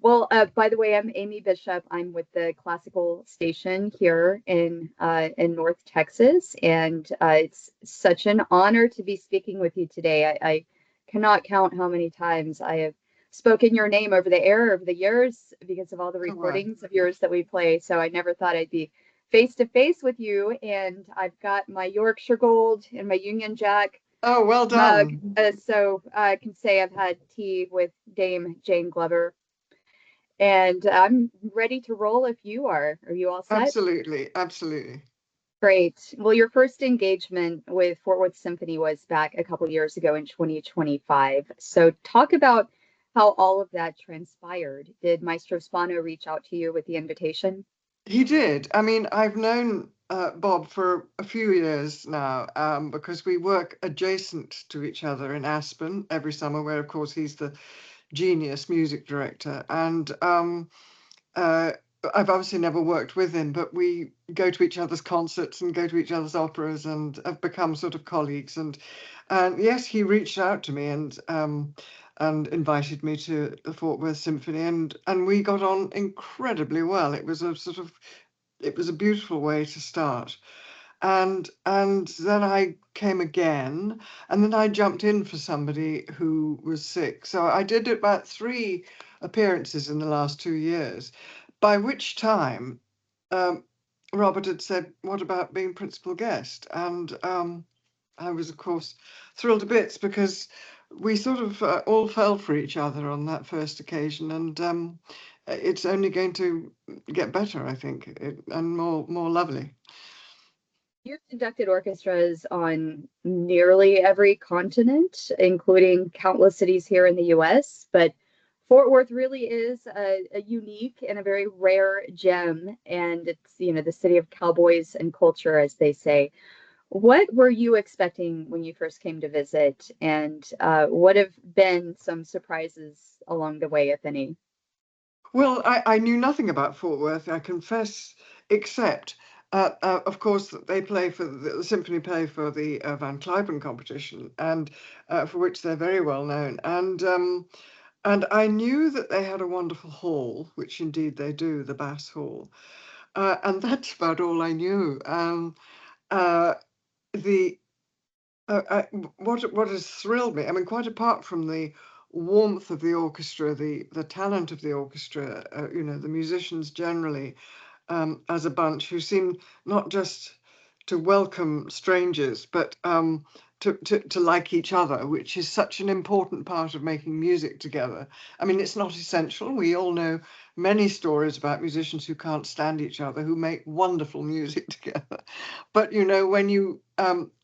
Well, by the way, I'm Amy Bishop. I'm with the classical station here in North Texas, and it's such an honor to be speaking with you today. I cannot count how many times I have spoken your name over the air over the years because of all the Oh, wow. recordings of yours that we play. So I never thought I'd be face to face with you, and I've got my Yorkshire Gold and my Union Jack Oh, well mug, done. so I can say I've had tea with Dame Jane Glover. And I'm ready to roll if you are. Are you all set? Absolutely, absolutely. Great. Well, your first engagement with Fort Worth Symphony was back a couple years ago in 2025. So talk about how all of that transpired. Did Maestro Spano reach out to you with the invitation? He did. I mean, I've known Bob for a few years now because we work adjacent to each other in Aspen every summer, where, of course, he's the genius music director. And uh, I've obviously never worked with him, but we go to each other's concerts and go to each other's operas and have become sort of colleagues. And yes, he reached out to me and invited me to the Fort Worth Symphony, and we got on incredibly well. It was a beautiful way to start. And then I came again, and then I jumped in for somebody who was sick. So I did about 3 appearances in the last 2 years, by which time um, Robert had said, "What about being principal guest?" And I was, of course, thrilled to bits because we sort of all fell for each other on that first occasion, and it's only going to get better, I think, and more lovely. You've conducted orchestras on nearly every continent, including countless cities here in the US, but Fort Worth really is a unique and a very rare gem, and it's, the city of cowboys and culture, as they say. What were you expecting when you first came to visit, and what have been some surprises along the way, if any? Well, I knew nothing about Fort Worth, I confess, except, of course, that they play for the symphony play for the Van Cliburn competition, and for which they're very well known. And I knew that they had a wonderful hall, which indeed they do, the Bass Hall, and that's about all I knew. Uh, the what has thrilled me, I mean, quite apart from the warmth of the orchestra, the talent of the orchestra, the musicians generally, as a bunch who seem not just to welcome strangers, but to like each other, which is such an important part of making music together. I mean, it's not essential. We all know many stories about musicians who can't stand each other, who make wonderful music together. But when you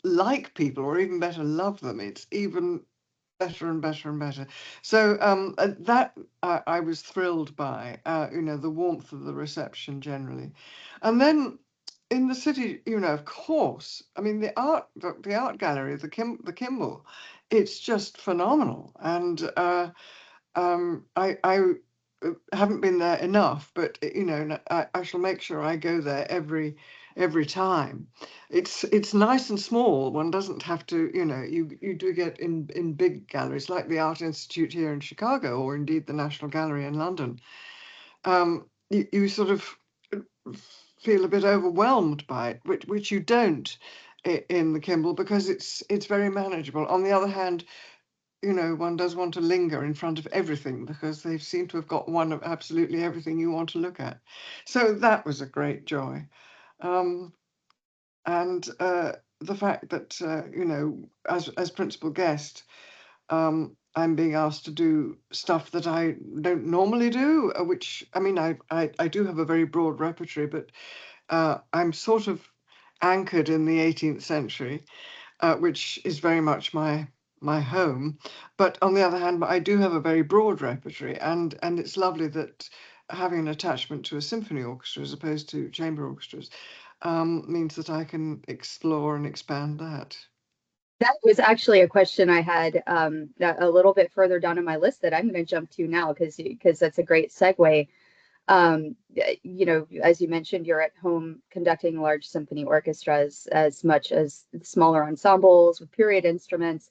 like people, or even better, love them, it's even better and better and better. So that I was thrilled by, the warmth of the reception generally. And then in the city, of course, I mean, the art gallery, the Kimball, it's just phenomenal. And I haven't been there enough, but I shall make sure I go there every time. It's nice and small. One doesn't have to, you do get in big galleries like the Art Institute here in Chicago, or indeed the National Gallery in London. You sort of feel a bit overwhelmed by it, which you don't in the Kimball, because it's very manageable. On the other hand, one does want to linger in front of everything because they seem to have got one of absolutely everything you want to look at. So that was a great joy. Um, and the fact that, as principal guest, I'm being asked to do stuff that I don't normally do, which, I mean, I do have a very broad repertory, but I'm sort of anchored in the 18th century, which is very much my home. But on the other hand, I do have a very broad repertory, and it's lovely that having an attachment to a symphony orchestra as opposed to chamber orchestras means that I can explore and expand that. That was actually a question I had that a little bit further down on my list that I'm going to jump to now because that's a great segue. As you mentioned, you're at home conducting large symphony orchestras as much as smaller ensembles with period instruments.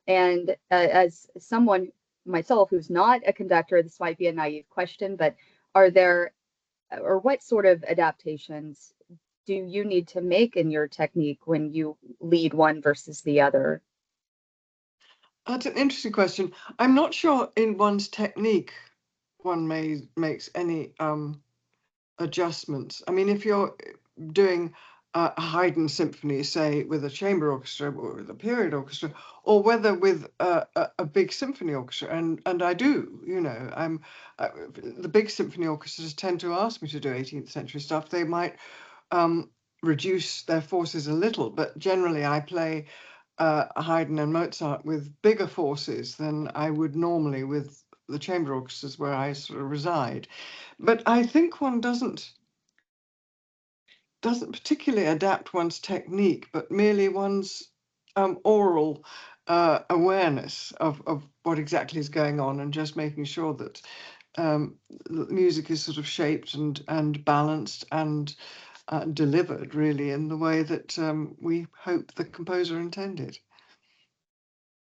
And as someone myself, who's not a conductor, this might be a naive question, but are there, or what sort of adaptations do you need to make in your technique when you lead one versus the other? That's an interesting question. I'm not sure in one's technique one makes any adjustments. I mean, if you're doing a Haydn symphony, say with a chamber orchestra or with a period orchestra, or whether with a big symphony orchestra, and I do, you know, the big symphony orchestras tend to ask me to do 18th century stuff. They might um, reduce their forces a little, but generally I play Haydn and Mozart with bigger forces than I would normally with the chamber orchestras where I sort of reside. But I think one doesn't particularly adapt one's technique, but merely one's oral awareness of what exactly is going on, and just making sure that the music is sort of shaped and balanced and delivered really in the way that we hope the composer intended.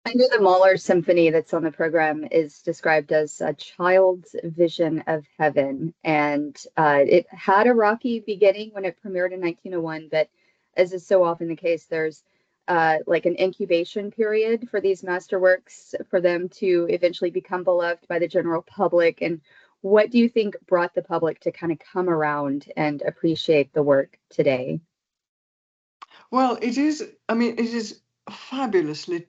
I know the Mahler symphony that's on the program is described as a child's vision of heaven, and it had a rocky beginning when it premiered in 1901, but as is so often the case, there's like an incubation period for these masterworks for them to eventually become beloved by the general public. And what do you think brought the public to kind of come around and appreciate the work today? Well, it is, I mean, it is fabulously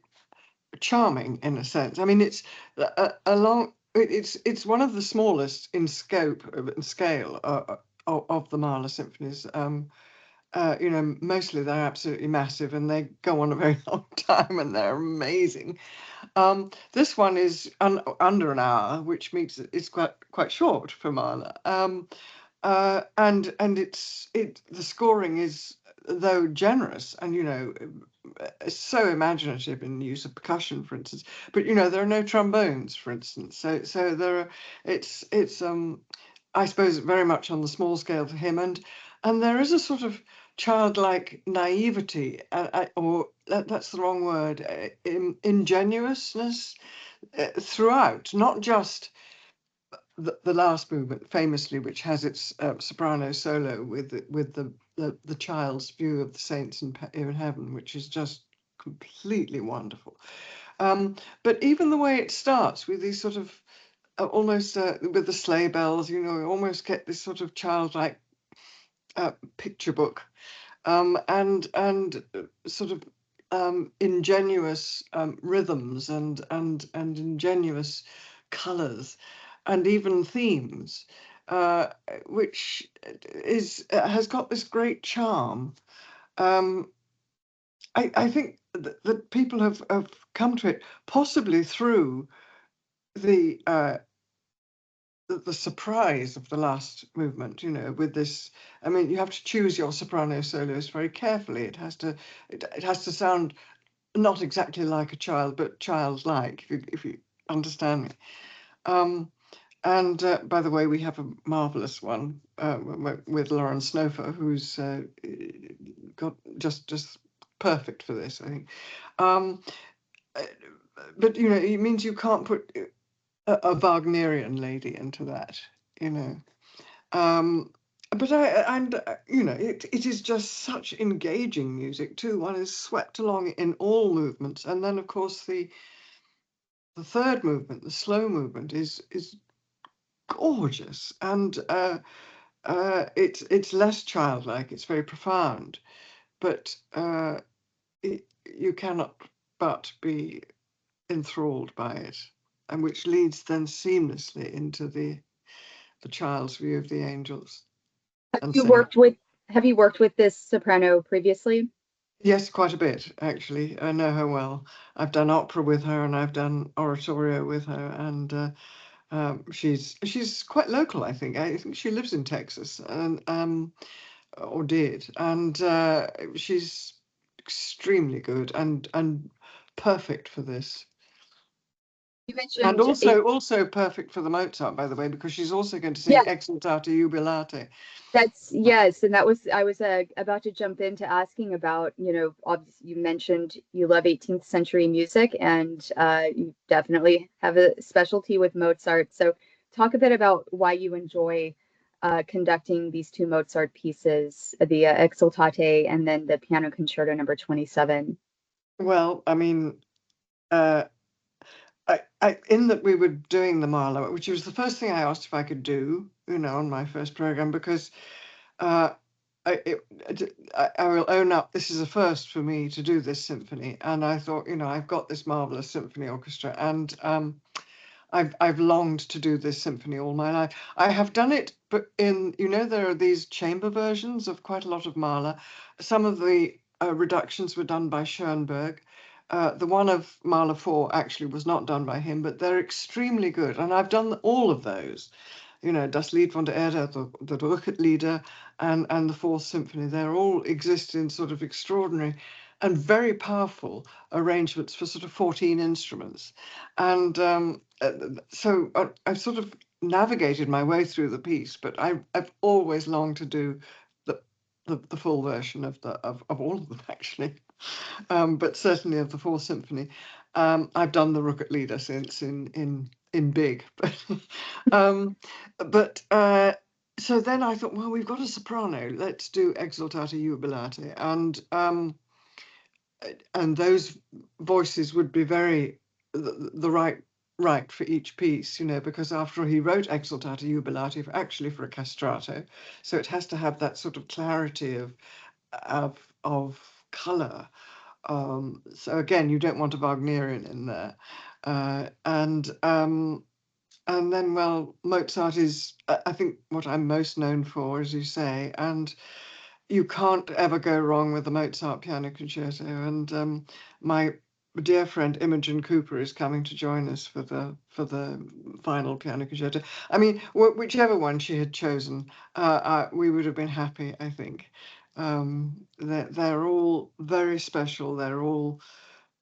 charming in a sense. I mean, it's a long. It's one of the smallest in scope and scale of the Mahler symphonies. You know, mostly they're absolutely massive and they go on a very long time and they're amazing. This one is under an hour, which means it's quite short for Mahler. And the scoring is, though generous and you know so imaginative in the use of percussion, for instance. But you know there are no trombones, for instance. So there are it's I suppose very much on the small scale for him, and there is a sort of childlike naivety, or that's the wrong word, ingenuousness throughout, not just the last movement, famously, which has its soprano solo with the child's view of the saints in heaven, which is just completely wonderful. But even the way it starts with these sort of almost with the sleigh bells, you know, you almost get this sort of childlike picture book and sort of ingenuous rhythms and ingenuous colours and even themes, uh, which is has got this great charm. Um, I think that people have come to it possibly through the the surprise of the last movement, you know, with this. I mean, you have to choose your soprano solos very carefully. It has to sound not exactly like a child, but childlike, if you understand me. Um, and by the way, we have a marvelous one with Lauren Snofer, who's got just perfect for this, I think. Um, uh, but you know, it means you can't put a Wagnerian lady into that, you know. Um, but you know, it is just such engaging music too. One is swept along in all movements, and then of course the third movement, the slow movement, is gorgeous, and it's less childlike. It's very profound, but you cannot but be enthralled by it, and which leads then seamlessly into the child's view of the angels and You saints. worked with, have you worked with this soprano previously? Yes, quite a bit, actually. I know her well. I've done opera with her and I've done oratorio with her, and she's quite local, I think. I think she lives in Texas, and or did, and she's extremely good and perfect for this. You And mentioned also perfect for the Mozart, by the way, because she's also going to sing yeah, Exultate Jubilate. that's yes, and that was I was about to jump into asking about, obviously you mentioned you love 18th century music, and you definitely have a specialty with Mozart. So talk a bit about why you enjoy conducting these two Mozart pieces, the Exultate and then the Piano Concerto number 27. Well, I mean, uh, in that we were doing the Mahler, which was the first thing I asked if I could do, on my first program, because uh, I will own up, this is a first for me to do this symphony, and I thought, I've got this marvelous symphony orchestra, and I've longed to do this symphony all my life. I have done it, but there are these chamber versions of quite a lot of Mahler. Some of the reductions were done by Schoenberg. The one of Mahler 4 actually was not done by him, but they're extremely good. And I've done all of those. Das Lied von der Erde, the Rückert and the Fourth Symphony. They're all exist in sort of extraordinary and very powerful arrangements for sort of 14 instruments. And so I've sort of navigated my way through the piece, but I've always longed to do the the full version of all of them actually, but certainly of the Fourth Symphony. I've done the Rückert since in big, um, but so then I thought, well, we've got a soprano. Let's do Exultate Jubilate, and those voices would be very the right for each piece, because after all, he wrote Exultate Jubilate actually for a castrato, so it has to have that sort of clarity of color. So again, you don't want a Wagnerian in there, and then, well, Mozart is, I think, what I'm most known for, as you say, and you can't ever go wrong with the Mozart Piano Concerto. And my dear friend Imogen Cooper is coming to join us for the final Piano Concerto. I mean, whichever one she had chosen, we would have been happy, I think. They're all very special. They're all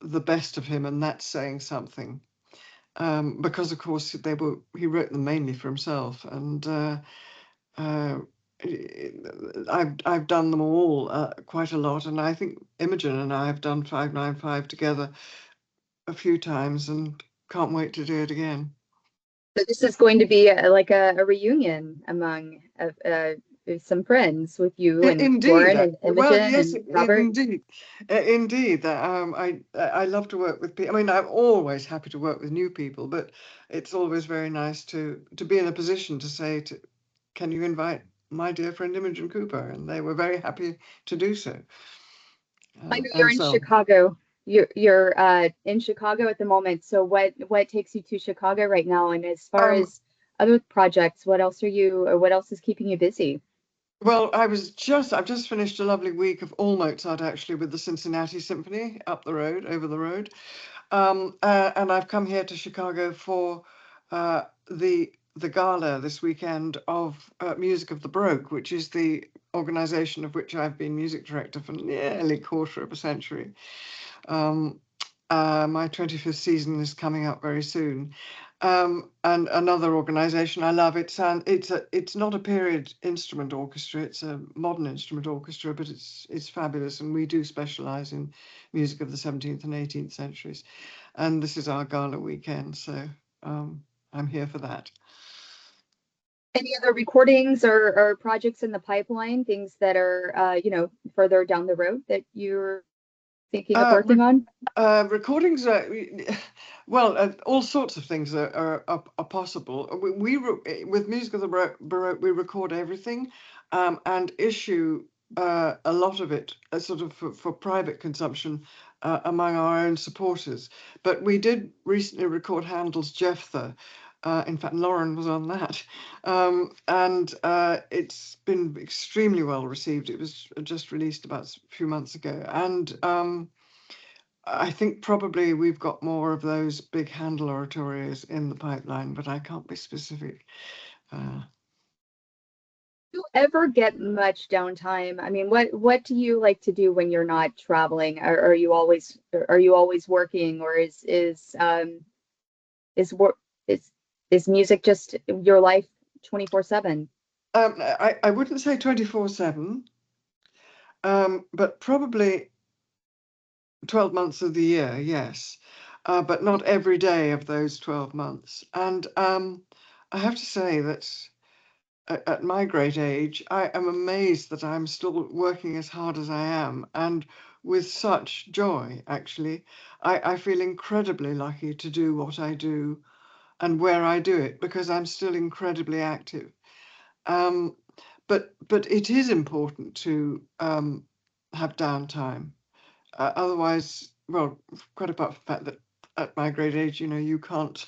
the best of him, and that's saying something. Because of course he wrote them mainly for himself, and uh, I've done them all quite a lot, and I think Imogen and I have done 595 together a few times, and can't wait to do it again. So this is going to be like a reunion among some friends with you and Indeed, Warren and well, Imogen yes, and Robert. indeed. I love to work with people. I mean, I'm always happy to work with new people, but it's always very nice to be in a position to say can you invite my dear friend Imogen Cooper? And they were very happy to do so. I know you're And in so, Chicago. You're in Chicago at the moment. So what takes you to Chicago right now? And as far um, as other projects, what else are you or what else is keeping you busy? well, I've just finished a lovely week of all Mozart actually with the Cincinnati Symphony up the road, over the road. And I've come here to Chicago for the gala this weekend of Music of the Baroque, which is the organization of which I've been music director for nearly a quarter of a century. Um, my 25th season is coming up very soon. And another organization I love, it's not a period instrument orchestra, it's a modern instrument orchestra, but it's fabulous, and we do specialize in music of the 17th and 18th centuries. And this is our gala weekend, so I'm here for that. Any other recordings or projects in the pipeline, things that are further down the road that you're thinking of Uh, working on? Recordings are well, all sorts of things are possible. With Music of the Baroque, we record everything, and issue a lot of it sort of for private consumption among our own supporters. But we did recently record Handel's Jephthah. In fact, Lauren was on that, and it's been extremely well received. It was just released about a few months ago, and I think probably we've got more of those big Handel oratorios in the pipeline, but I can't be specific. Uh, Do you ever get much downtime? I mean, what do you like to do when you're not traveling? Are you always working, or is Is work is music just your life 24/7? I wouldn't say 24/7, but probably 12 months of the year, yes. But not every day of those 12 months. And I have to say that at my great age, I am amazed that I'm still working as hard as I am and with such joy, actually. I feel incredibly lucky to do what I do and where I do it because I'm still incredibly active. Um, but it is important to have downtime. Otherwise, well, quite apart from the fact that at my great age, you can't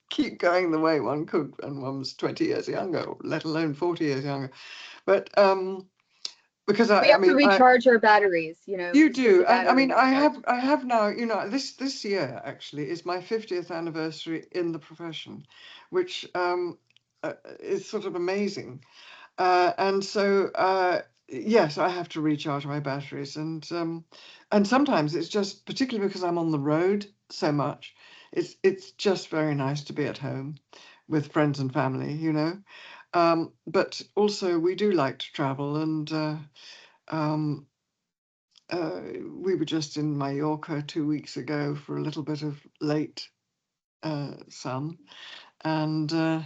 keep going the way one could when one was 20 years younger, let alone 40 years younger. But because We I have to mean, recharge our batteries, you just as do, a and I battery mean, recharge. I have now, this year actually is my 50th anniversary in the profession, which is sort of amazing. And so, yes, I have to recharge my batteries, and sometimes it's just, particularly because I'm on the road so much, it's just very nice to be at home with friends and family. But also we do like to travel, and um, we were just in Mallorca 2 weeks ago for a little bit of late sun, and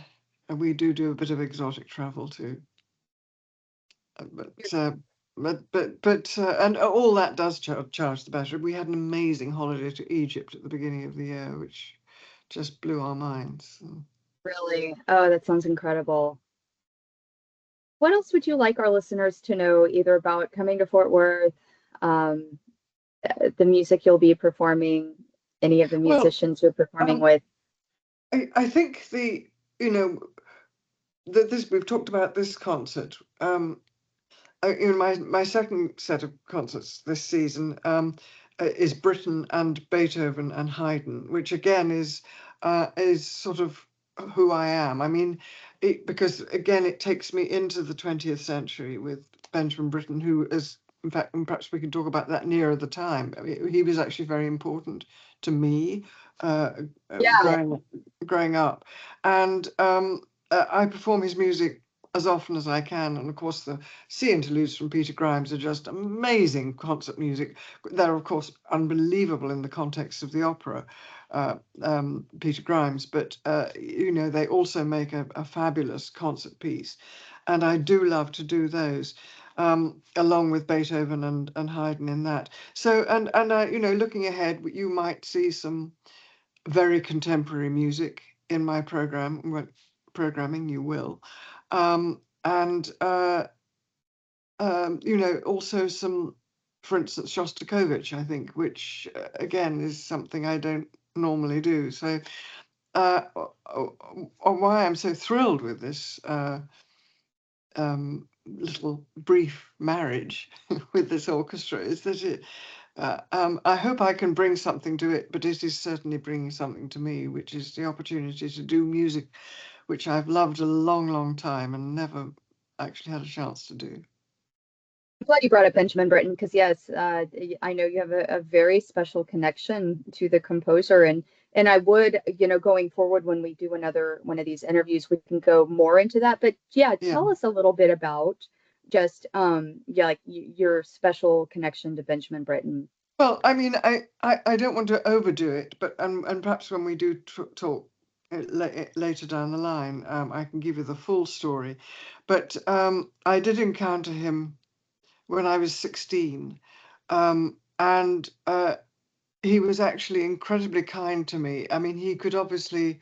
we do a bit of exotic travel too. But and all that does charge the battery. We had an amazing holiday to Egypt at the beginning of the year, which just blew our minds. Really? Oh, that sounds incredible. What else would you like our listeners to know, either about coming to Fort Worth, um, the music you'll be performing, any of the Well, musicians you're performing um, with? I think you know this we've talked about this concert. My second set of concerts this season is Britten and Beethoven and Haydn, which again is sort of who I am. I mean, because again it takes me into the 20th century with Benjamin Britten, who is, in fact, and perhaps we can talk about that nearer the time. I mean, he was actually very important to me uh, Yeah, growing up, and I perform his music as often as I can, and of course the sea interludes from Peter Grimes are just amazing concert music. They're, of course, unbelievable in the context of the opera, Peter Grimes, but they also make a fabulous concert piece, and I do love to do those. Along with Beethoven and Haydn in that. So, looking ahead, you might see some very contemporary music in my programming. You will, and also some, for instance, Shostakovich, I think, which again is something I don't normally do. So, why I'm so thrilled with this little brief marriage with this orchestra is that I hope I can bring something to it, but it is certainly bringing something to me, which is the opportunity to do music, which I've loved a long, long time and never actually had a chance to do. I'm glad you brought up Benjamin Britten because yes, I know you have a very special connection to the composer, and I would, going forward when we do another one of these interviews, we can go more into that. But yeah, Yeah. tell us a little bit about just yeah, like your special connection to Benjamin Britten. Well, I mean, I don't want to overdo it, but and perhaps when we do talk later down the line, I can give you the full story. But I did encounter him when I was 16, and he was actually incredibly kind to me. I mean, he could obviously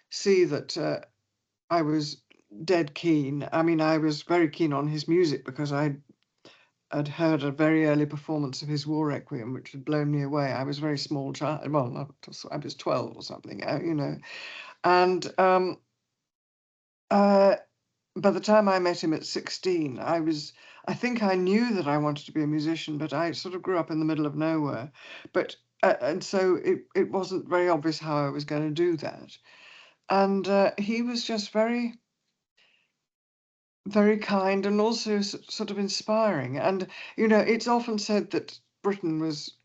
see that I was dead keen. I mean, I was very keen on his music because I'd heard a very early performance of his War Requiem, which had blown me away. I was a very small child. Well, I was 12 or something, And uh, by the time I met him at 16, I think I knew that I wanted to be a musician, but I sort of grew up in the middle of nowhere. But, and so it wasn't very obvious how I was going to do that. And he was just very, very kind and also sort of inspiring. And, it's often said that Britain was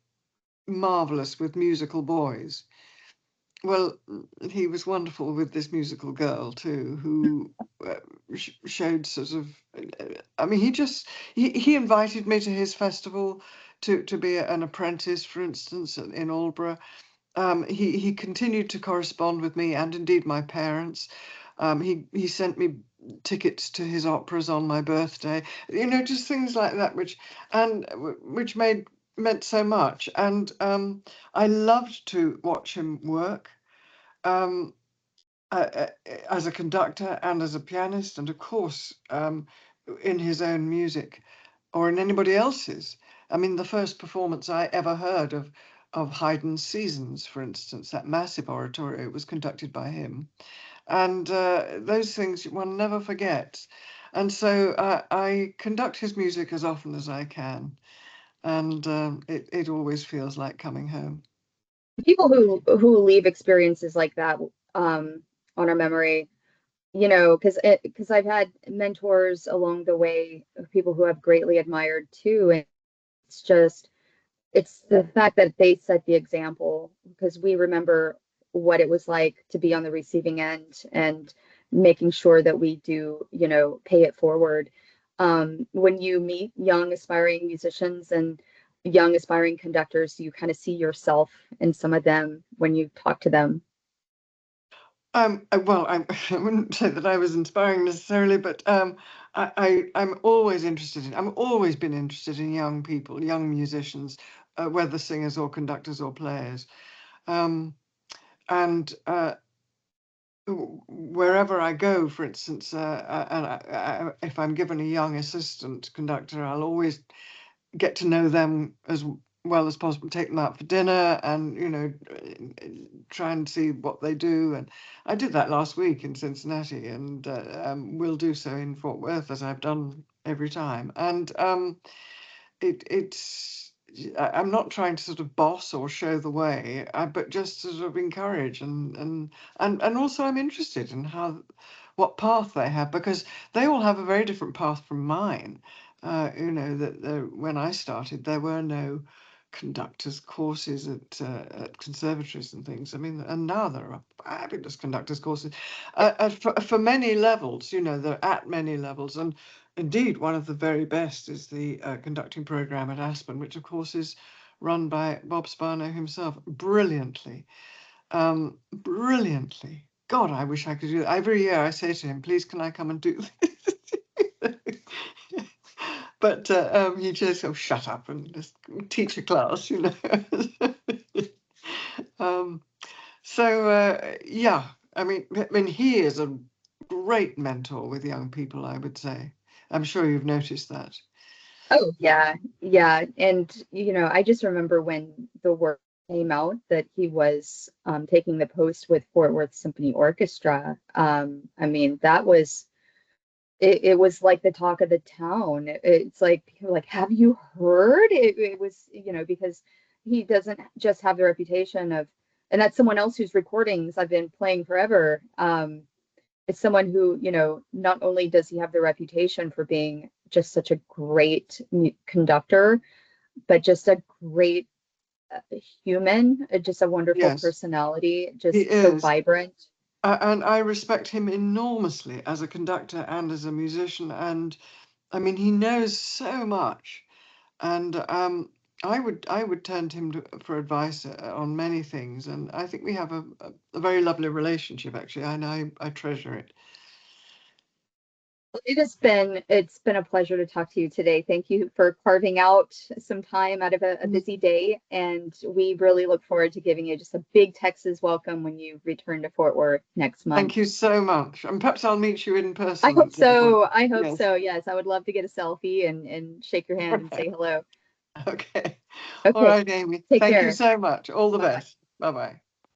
marvelous with musical boys. well, he was wonderful with this musical girl too, who showed sort of. I mean, he invited me to his festival to be an apprentice, for instance, in Aldeburgh. He continued to correspond with me and indeed my parents. He sent me tickets to his operas on my birthday. Just things like that, which meant so much. And I loved to watch him work. Um, as a conductor and as a pianist, and of course in his own music or in anybody else's. I mean, the first performance I ever heard of Haydn's Seasons, for instance, that massive oratorio, was conducted by him, and those things one never forgets. And so I conduct his music as often as I can, and it always feels like coming home. People who leave experiences like that on our memory, because I've had mentors along the way of people who I've greatly admired too, and it's just it's the fact that they set the example, because we remember what it was like to be on the receiving end, and making sure that we do, pay it forward. When you meet young aspiring musicians and young aspiring conductors, you kind of see yourself in some of them when you talk to them. Well, I wouldn't say that I was inspiring necessarily, but I'm always interested I've always been interested in young people, young musicians, whether singers or conductors or players. Um, and wherever I go, for instance, if I'm given a young assistant conductor, I'll always get to know them as well as possible, take them out for dinner, and try and see what they do. And I did that last week in Cincinnati, and will do so in Fort Worth, as I've done every time. And I'm not trying to sort of boss or show the way, but just sort of encourage, and also I'm interested in what path they have, because they all have a very different path from mine. That when I started, there were no conductors courses at conservatories and things. I mean, and now there are fabulous conductors courses for many levels. They're at many levels, and indeed, one of the very best is the conducting program at Aspen, which of course is run by Bob Spano himself brilliantly. Brilliantly. God, I wish I could do that. Every year I say to him, please, can I come and do this? But he just shut up and just teach a class. um, yeah, I mean, he is a great mentor with young people, I would say. I'm sure you've noticed that. Oh, yeah, yeah. And, I just remember when the word came out that he was taking the post with Fort Worth Symphony Orchestra. I mean, it was like the talk of the town. It's like people were like, have you heard? It was, because he doesn't just have the reputation of, and that's someone else whose recordings I've been playing forever. It's someone who, not only does he have the reputation for being just such a great conductor, but just a great human, just a wonderful Yes, personality, he just so is. vibrant. And I respect him enormously as a conductor and as a musician. And I mean, he knows so much. And I would turn to him for advice on many things. And I think we have a very lovely relationship, actually, and I treasure it. It's been a pleasure to talk to you today. Thank you for carving out some time out of a busy day, and we really look forward to giving you just a big Texas welcome when you return to Fort Worth next month. Thank you so much. And perhaps I'll meet you in I person hope at some point. so. I hope Yes. so. Yes, I would love to get a selfie and shake your hand and say hello. Okay. All Okay, right, Amy. take Thank you care. so much. All the Bye bye. best. Bye bye.